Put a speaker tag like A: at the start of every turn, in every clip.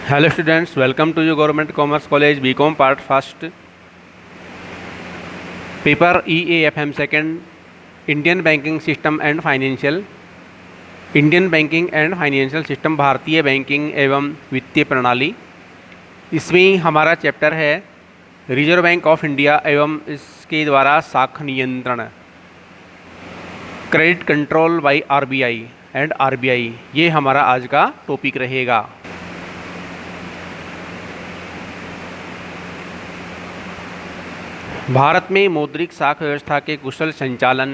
A: Hello students, welcome to your Government Commerce College BCom Part First, Paper EAFM Second, Indian Banking System and Financial, Indian banking and financial system, भारतीय banking एवं वित्तीय प्रणाली। इसमें हमारा chapter है reserve bank of India एवं इसके द्वारा साख नियंत्रण, credit control by RBI and RBI. ये हमारा आज का टॉपिक रहेगा। भारत में मौद्रिक साख व्यवस्था के कुशल संचालन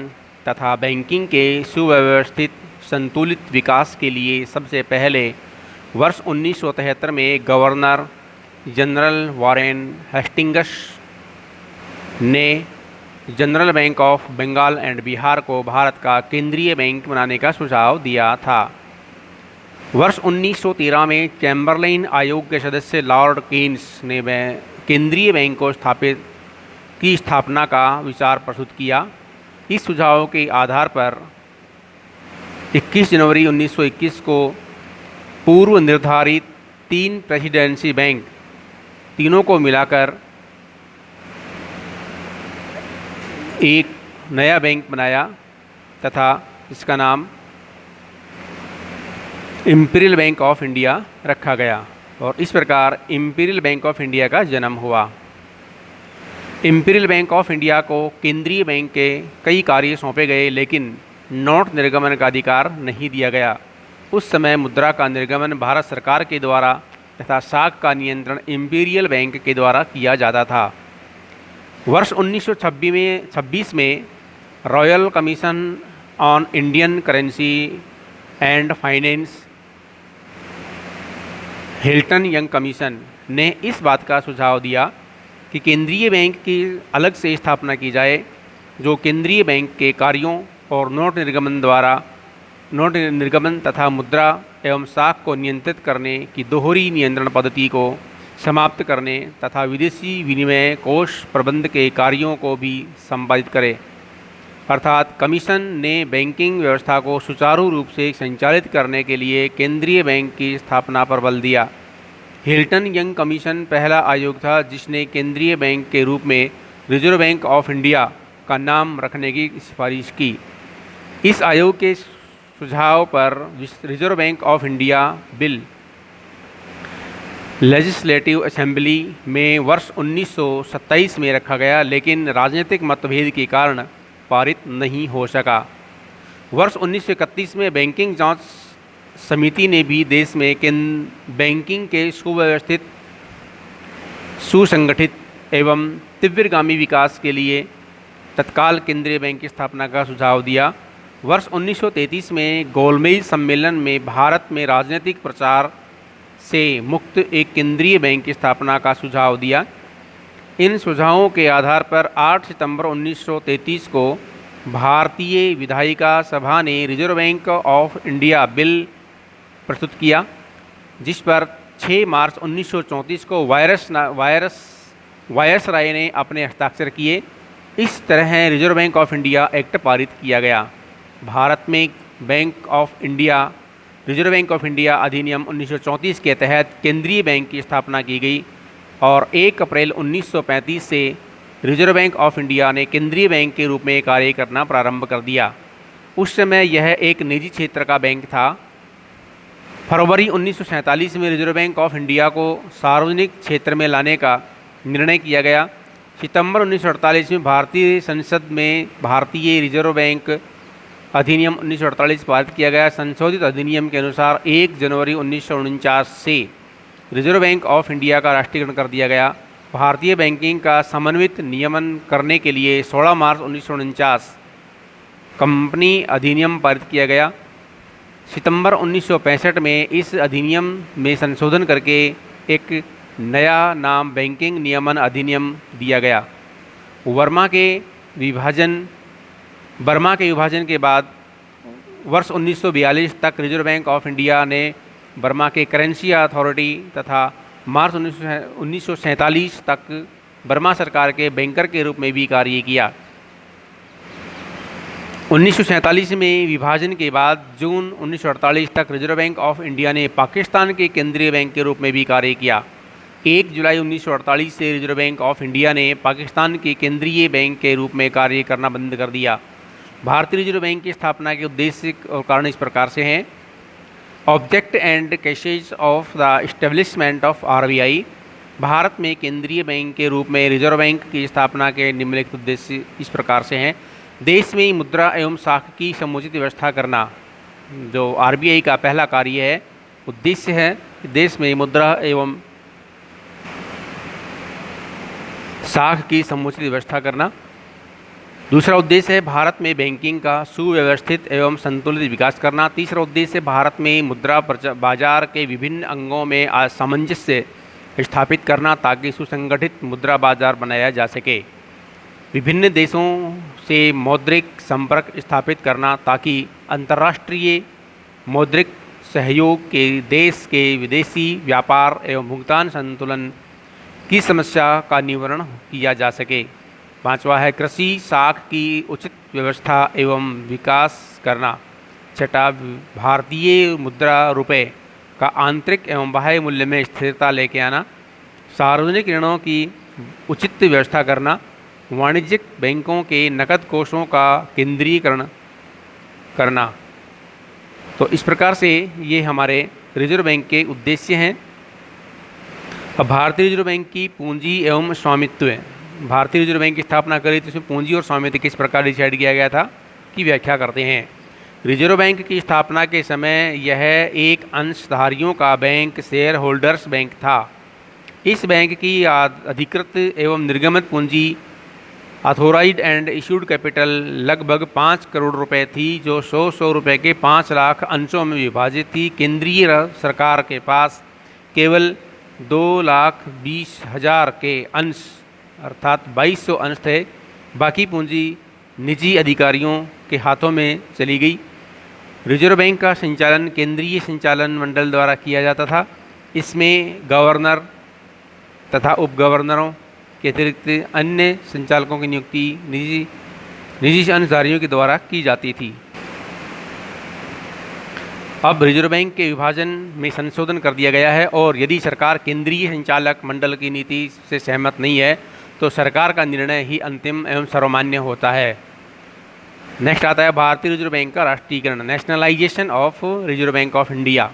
A: तथा बैंकिंग के सुव्यवस्थित संतुलित विकास के लिए सबसे पहले वर्ष 1973 में गवर्नर जनरल वॉरेन हेस्टिंग्स ने general bank of Bengal and Bihar को भारत का केंद्रीय बैंक बनाने का सुझाव दिया था। वर्ष 1913 में चैम्बरलाइन आयोग के सदस्य लॉर्ड केन्स ने केंद्रीय बैंक को की स्थापना का विचार प्रस्तुत किया। इस सुझाव के आधार पर 21 जनवरी 1921 को पूर्व निर्धारित 3 प्रेसिडेंसी बैंक, तीनों को मिलाकर एक नया बैंक बनाया तथा इसका नाम इंपीरियल बैंक ऑफ इंडिया रखा गया और इस प्रकार इंपीरियल बैंक ऑफ इंडिया का जन्म हुआ। इंपीरियल बैंक ऑफ इंडिया को केंद्रीय बैंक के कई कार्य सौंपे गए, लेकिन नोट निर्गमन का अधिकार नहीं दिया गया। उस समय मुद्रा का निर्गमन भारत सरकार के द्वारा तथा साख का नियंत्रण इंपीरियल बैंक के द्वारा किया जाता था। वर्ष 1926 में royal commission on Indian currency and finance, Hilton young commission ने इस बात का सुझाव दिया कि केंद्रीय बैंक की अलग से स्थापना की जाए, जो केंद्रीय बैंक के कार्यों और नोट निर्गमन तथा मुद्रा एवं साख को नियंत्रित करने की दोहरी नियंत्रण पद्धति को समाप्त करने तथा विदेशी विनिमय कोष प्रबंध के कार्यों को भी संपादित करे। अर्थात कमीशन ने बैंकिंग व्यवस्था को सुचारू रूप से संचालित करने के लिए केंद्रीय बैंक की स्थापना पर बल दिया। हिल्टन यंग कमीशन पहला आयोग था जिसने केंद्रीय बैंक के रूप में रिजर्व बैंक ऑफ इंडिया का नाम रखने की सिफारिश की। इस आयोग के सुझाव पर reserve bank of India bill legislative assembly में वर्ष 1927 में रखा गया, लेकिन राजनीतिक मतभेद के कारण पारित नहीं हो सका। वर्ष 1931 में बैंकिंग जांच समिति ने भी देश में बैंकिंग के सुव्यवस्थित, सुसंगठित एवं तीव्रगामी विकास के लिए तत्काल केंद्रीय बैंक की स्थापना का सुझाव दिया। वर्ष 1933 में गोलमेज सम्मेलन में भारत में राजनीतिक प्रचार से मुक्त एक केंद्रीय बैंक की स्थापना का सुझाव दिया। इन सुझावों के आधार पर 8 सितंबर 1933 को भारतीय विधायिका सभा ने reserve bank of India bill प्रस्तुत किया, जिस पर 6 मार्च 1934 को वायसराय ने अपने हस्ताक्षर किए। इस तरह reserve bank of India act पारित किया गया। भारत में रिजर्व बैंक ऑफ इंडिया अधिनियम 1934 के तहत केंद्रीय बैंक की स्थापना की गई और 1 अप्रैल 1935 से रिजर्व बैंक ऑफ इंडिया ने केंद्रीय बैंक के रूप में कार्य करना प्रारंभ कर दिया। उस समय यह एक निजी क्षेत्र का बैंक था। फरवरी 1947 में रिजर्व बैंक ऑफ इंडिया को सार्वजनिक क्षेत्र में लाने का निर्णय किया गया। सितंबर 1948 में भारतीय संसद में भारतीय रिजर्व बैंक अधिनियम 1948 पारित किया गया। संशोधित अधिनियम के अनुसार 1 जनवरी 1949 से रिजर्व बैंक ऑफ इंडिया का राष्ट्रीयकरण कर दिया गया। भारतीय बैंकिंग का समन्वित नियमन करने के लिए 16 मार्च 1949 कंपनी अधिनियम पारित किया गया। सितंबर 1965 में इस अधिनियम में संशोधन करके एक नया नाम बैंकिंग नियमन अधिनियम दिया गया। बर्मा के विभाजन के बाद वर्ष 1942 तक रिजर्व बैंक ऑफ इंडिया ने बर्मा के करेंसी अथॉरिटी तथा मार्च 1947 तक बर्मा सरकार के बैंकर के रूप में भी कार्य किया। 1947 में विभाजन के बाद जून 1948 तक रिजर्व बैंक ऑफ इंडिया ने पाकिस्तान के केंद्रीय बैंक के रूप में भी कार्य किया। 1 जुलाई 1948 से रिजर्व बैंक ऑफ इंडिया ने पाकिस्तान के केंद्रीय बैंक के रूप में कार्य करना बंद कर दिया। भारतीय रिजर्व बैंक की स्थापना के उद्देश्य और कारण इस प्रकार से हैं। Object and cases of the establishment of RBI. Bharat में केंद्रीय बैंक के रूप में रिजर्व बैंक की स्थापना के निम्नलिखित उद्देश्य इस प्रकार से हैं। देश में मुद्रा एवं साख की समुचित व्यवस्था करना, जो आरबीआई का पहला कार्य है, उद्देश्य है कि देश में मुद्रा एवं साख की समुचित व्यवस्था करना। दूसरा उद्देश्य है भारत में बैंकिंग का सुव्यवस्थित एवं संतुलित विकास करना। तीसरा उद्देश्य है भारत में मुद्रा बाजार के विभिन्न अंगों में सामंजस्य स्थापित करना ताकि सुसंगठित मुद्रा बाजार बनाया जा सके। विभिन्न देशों से मौद्रिक संपर्क स्थापित करना ताकि अंतर्राष्ट्रीय मौद्रिक सहयोग के देश के विदेशी व्यापार एवं भुगतान संतुलन की समस्या का निवारण किया जा सके। पांचवा है कृषि साख की उचित व्यवस्था एवं विकास करना। छठा, भारतीय मुद्रा रुपए का आंतरिक एवं बाह्य मूल्य में स्थिरता लेके आना। सार्वजनिक ऋणों की उचित व्यवस्था करना। वाणिज्यिक बैंकों के नकद कोषों का केंद्रीकरण करना। तो इस प्रकार से ये हमारे रिजर्व बैंक के उद्देश्य हैं। अब भारतीय रिजर्व बैंक की पूंजी एवं स्वामित्व है। भारतीय रिजर्व बैंक की स्थापना करी तो इसमें पूंजी और स्वामित्व किस प्रकार डिसाइड किया गया था की व्याख्या करते हैं। रिजर्व बैंक की स्थापना के समय यह एक अंशधारियों का बैंक, शेयर होल्डर्स बैंक था। इस बैंक की अधिकृत एवं निर्गमित पूंजी अथोराइज्ड एंड इशूड कैपिटल लगभग 5 करोड़ रुपए थी, जो 100 रुपए के 5 लाख अंशों में विभाजित थी। केंद्रीय सरकार के पास केवल 2,20,000 के अंश अर्थात 2200 अंश थे। बाकी पूंजी निजी अधिकारियों के हाथों में चली गई। रिजर्व बैंक का संचालन केंद्रीय संचालन मंडल द्वारा किया जाता था। इसमें गवर्नर तथा उप गवर्नरों के अतिरिक्त अन्य संचालकों की नियुक्ति निजी अंशधारियों के द्वारा की जाती थी। अब रिजर्व बैंक के विभाजन में संशोधन कर दिया गया है और यदि सरकार केंद्रीय संचालक मंडल की नीति से सहमत नहीं है तो सरकार का निर्णय ही अंतिम एवं सर्वमान्य होता है। नेक्स्ट आता है भारतीय रिजर्व बैंक का राष्ट्रीयकरण, nationalisation of reserve bank of India.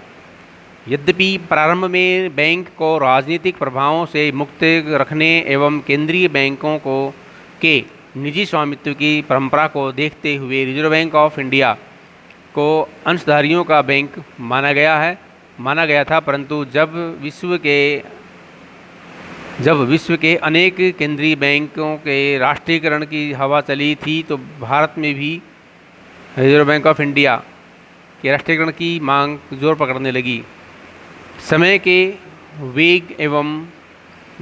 A: यद्यपि प्रारंभ में बैंक को राजनीतिक प्रभावों से मुक्त रखने एवं केंद्रीय बैंकों के निजी स्वामित्व की परंपरा को देखते हुए रिजर्व बैंक ऑफ इंडिया को अंशधारियों का बैंक माना गया था, परंतु जब विश्व के अनेक केंद्रीय बैंकों के राष्ट्रीयकरण की हवा चली थी तो भारत में भी रिजर्व बैंक ऑफ इंडिया के राष्ट्रीयकरण की मांग जोर पकड़ने लगी। समय के वेग एवं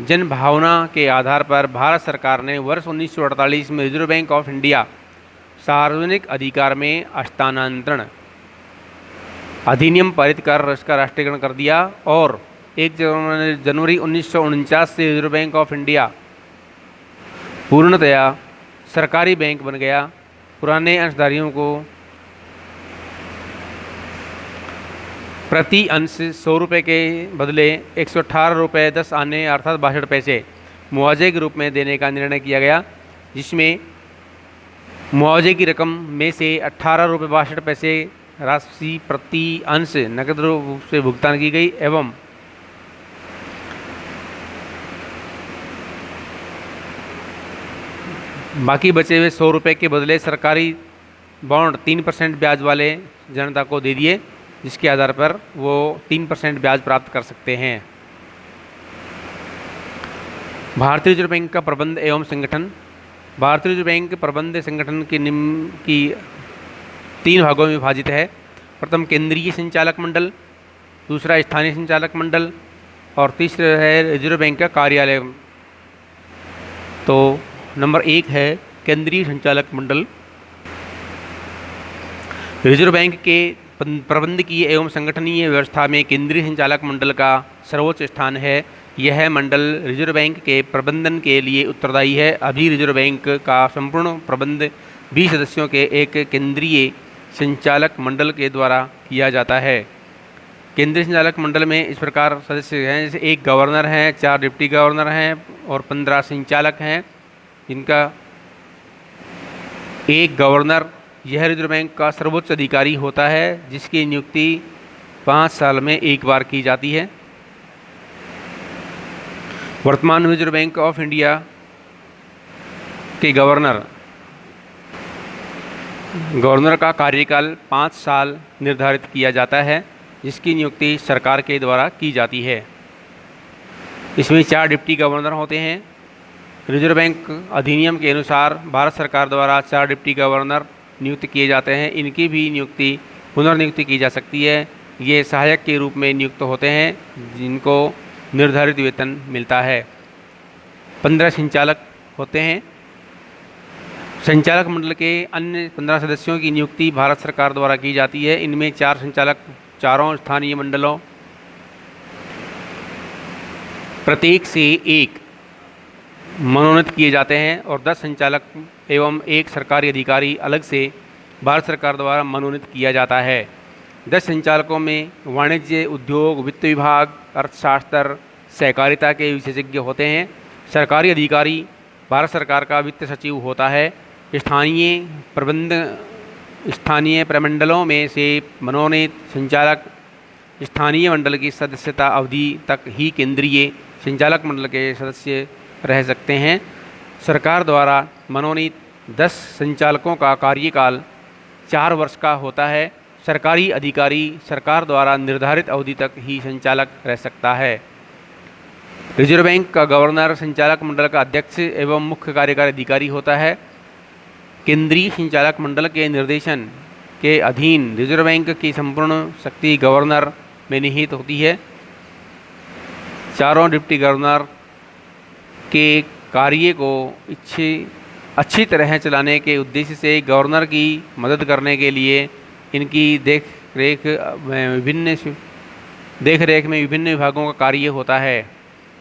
A: जनभावना के आधार पर भारत सरकार ने वर्ष 1948 में रिजर्व बैंक ऑफ इंडिया सार्वजनिक अधिकार में हस्तांतरण अधिनियम पारित कर इसका राष्ट्रीयकरण कर दिया और 1 जनवरी 1949 से रिजर्व बैंक ऑफ इंडिया पूर्णतया सरकारी बैंक बन गया। पुराने अंशधारियों को प्रति अंश 100 रुपये के बदले 118 रुपये 10 आने अर्थात 62 पैसे मुआवजे के रूप में देने का निर्णय किया गया, जिसमें मुआवजे की रकम में से 18 रुपये 62 पैसे राशि प्रति अंश नकद रूप से भुगतान की गई एवं बाकी बचे हुए 100 रुपये के बदले सरकारी बॉन्ड 3% ब्याज वाले जनता को दे दिए, जिसके आधार पर वो 3% ब्याज प्राप्त कर सकते हैं। भारतीय रिजर्व बैंक का प्रबंध एवं संगठन। भारतीय रिजर्व बैंक प्रबंध संगठन के निम्न की 3 भागों में विभाजित है। प्रथम केंद्रीय संचालक मंडल, दूसरा स्थानीय संचालक मंडल और तीसरा है रिजर्व बैंक का कार्यालय। तो नंबर 1 है केंद्रीय संचालक मंडल। रिजर्व बैंक के प्रबंधकीय एवं संगठनीय व्यवस्था में केंद्रीय संचालक मंडल का सर्वोच्च स्थान है। यह मंडल रिजर्व बैंक के प्रबंधन के लिए उत्तरदायी है। अभी रिजर्व बैंक का संपूर्ण प्रबंध 20 सदस्यों के एक केंद्रीय संचालक मंडल के द्वारा किया जाता है। केंद्रीय संचालक मंडल में इस प्रकार सदस्य हैं, जैसे एक गवर्नर हैं, 4 डिप्टी गवर्नर हैं और 15 संचालक हैं, जिनका एक गवर्नर यह रिजर्व बैंक का सर्वोच्च अधिकारी होता है, जिसकी नियुक्ति 5 साल में एक बार की जाती है। वर्तमान रिजर्व बैंक ऑफ इंडिया के गवर्नर का कार्यकाल 5 साल निर्धारित किया जाता है, जिसकी नियुक्ति सरकार के द्वारा की जाती है। इसमें 4 डिप्टी गवर्नर होते हैं। रिजर्व बैंक अधिनियम के अनुसार भारत सरकार द्वारा 4 डिप्टी गवर्नर नियुक्त किए जाते हैं। इनकी भी नियुक्ति पुनर्नियुक्ति की जा सकती है। ये सहायक के रूप में नियुक्त होते हैं, जिनको निर्धारित वेतन मिलता है। 15 संचालक होते हैं। संचालक मंडल के अन्य 15 सदस्यों की नियुक्ति भारत सरकार द्वारा की जाती है। इनमें 4 संचालक चारों स्थानीय मंडलों प्रत्येक से एक मनोनीत किए जाते हैं और 10 संचालक एवं एक सरकारी अधिकारी अलग से भारत सरकार द्वारा मनोनीत किया जाता है। 10 संचालकों में वाणिज्य, उद्योग, वित्त विभाग, अर्थशास्त्र, सहकारिता के विशेषज्ञ होते हैं। सरकारी अधिकारी भारत सरकार का वित्त सचिव होता है। स्थानीय प्रमंडलों में से मनोनीत संचालक स्थानीय मंडल की सदस्यता अवधि तक ही केंद्रीय संचालक मंडल के सदस्य रह सकते हैं। सरकार द्वारा मनोनीत 10 संचालकों का कार्यकाल 4 वर्ष का होता है। सरकारी अधिकारी सरकार द्वारा निर्धारित अवधि तक ही संचालक रह सकता है। रिजर्व बैंक का गवर्नर संचालक मंडल का अध्यक्ष एवं मुख्य कार्यकारी अधिकारी होता है। केंद्रीय संचालक मंडल के निर्देशन के अधीन रिजर्व बैंक की संपूर्ण शक्ति गवर्नर में निहित होती है। चारों डिप्टी गवर्नर के कार्य को अच्छी तरह चलाने के उद्देश्य से गवर्नर की मदद करने के लिए इनकी देख रेख में विभिन्न विभागों का कार्य होता है।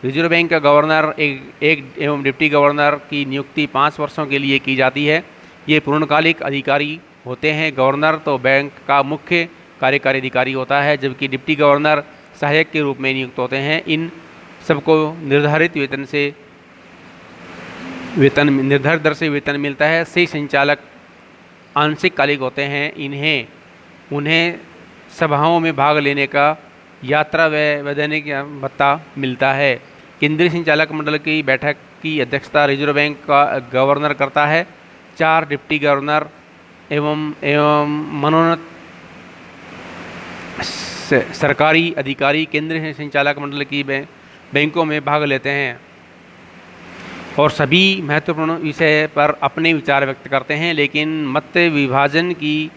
A: रिजर्व बैंक का गवर्नर एक एवं डिप्टी गवर्नर की नियुक्ति 5 वर्षों के लिए की जाती है। ये पूर्णकालिक अधिकारी होते हैं। गवर्नर तो बैंक का मुख्य कार्यकारी अधिकारी होता है, जबकि डिप्टी गवर्नर सहायक के रूप में नियुक्त होते हैं। इन सबको निर्धारित दर से वेतन मिलता है। 6 संचालक आंशिक कालिक होते हैं। उन्हें सभाओं में भाग लेने का यात्रा व दैनिक भत्ता मिलता है। केंद्रीय संचालक मंडल की बैठक की अध्यक्षता रिजर्व बैंक का गवर्नर करता है। 4 डिप्टी गवर्नर एवं मनोनीत सरकारी अधिकारी केंद्रीय संचालक मंडल की बैंकों में भाग लेते हैं और सभी महत्वपूर्ण विषय पर अपने विचार व्यक्त करते हैं, लेकिन मत विभाजन की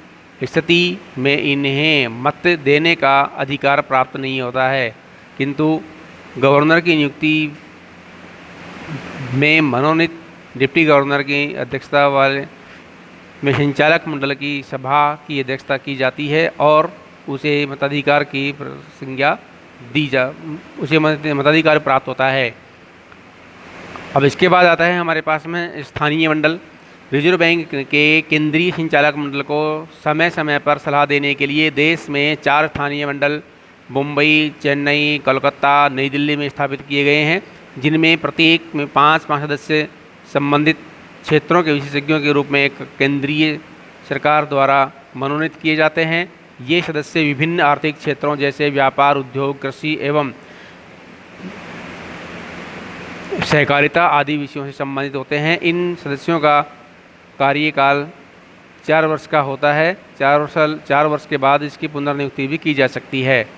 A: स्थिति में इन्हें मत देने का अधिकार प्राप्त नहीं होता है। किंतु गवर्नर की नियुक्ति में मनोनीत डिप्टी गवर्नर की अध्यक्षता वाले में संचालक मंडल की सभा की अध्यक्षता की जाती है और उसे मताधिकार की संज्ञा उसे मताधिकार प्राप्त होता है। अब इसके बाद आता है हमारे पास में स्थानीय मंडल। रिजर्व बैंक के केंद्रीय संचालक मंडल को समय समय पर सलाह देने के लिए देश में 4 स्थानीय मंडल मुंबई, चेन्नई, कोलकाता, नई दिल्ली में स्थापित किए गए हैं, जिनमें प्रत्येक में 5 सदस्य संबंधित क्षेत्रों के विशेषज्ञों के रूप में एक केंद्रीय सरकार द्वारा मनोनीत किए जाते हैं। ये सदस्य विभिन्न आर्थिक क्षेत्रों जैसे व्यापार, उद्योग, कृषि एवं सहकारिता आदि विषयों से संबंधित होते हैं। इन सदस्यों का कार्यकाल 4 वर्ष का होता है। 4 वर्ष के बाद इसकी पुनर्नियुक्ति भी की जा सकती है।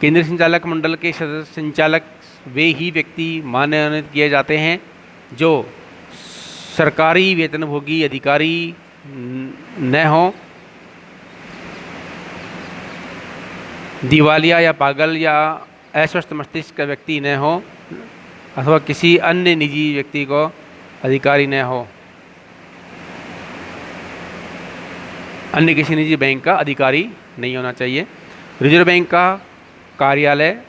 A: केंद्रीय संचालक मंडल के संचालक वे ही व्यक्ति मनोनीत किए जाते हैं जो सरकारी वेतनभोगी अधिकारी न हो, दिवालिया या पागल या अस्वस्थ मस्तिष्क का व्यक्ति न हो अथवा किसी अन्य निजी व्यक्ति को अधिकारी न हो, अन्य किसी निजी बैंक का अधिकारी नहीं होना चाहिए। रिजर्व बैंक का कार्यालय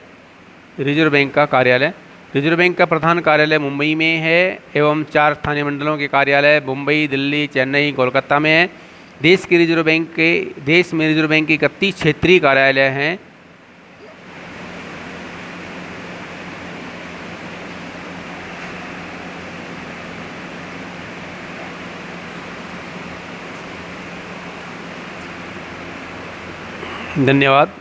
A: रिजर्व बैंक का प्रधान कार्यालय मुंबई में है एवं 4 स्थानीय मंडलों के कार्यालय मुंबई, दिल्ली, चेन्नई, कोलकाता में है। देश में रिजर्व बैंक के 31 क्षेत्रीय कार्यालय हैं। धन्यवाद।